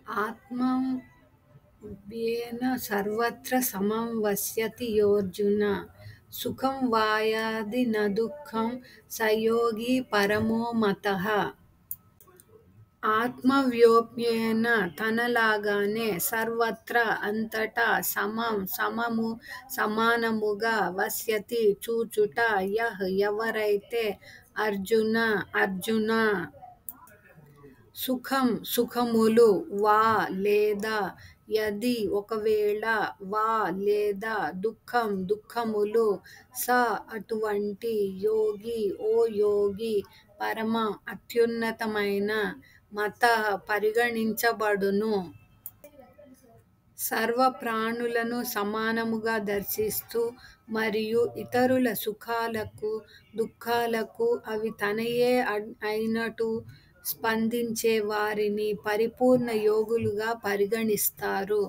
ఆత్మవ్యేన సర్వత్ర సమం వస్యతి యోర్జున. సుఖం వాయాది న దుఃఖం స యోగి పరమో మతః. ఆత్మవ్యేన తనలాగానే సర్వత్రా అంతటా సమానముగా వస్యతి చూచుట యః ఎవరైతే అర్జున సుఖం సుఖములు వా లేదా యది ఒకవేళ వా లేదా దుఃఖం దుఃఖములు స అటువంటి యోగి ఓ యోగి పరమ అత్యున్నతమైన మతః పరిగణించబడును. సర్వ ప్రాణులను సమానముగా దర్శిస్తూ మరియు ఇతరుల సుఖాలకు దుఃఖాలకు అవి తనయే అయినట్టు స్పందించే వారిని పరిపూర్ణ యోగులుగా పరిగణిస్తారు.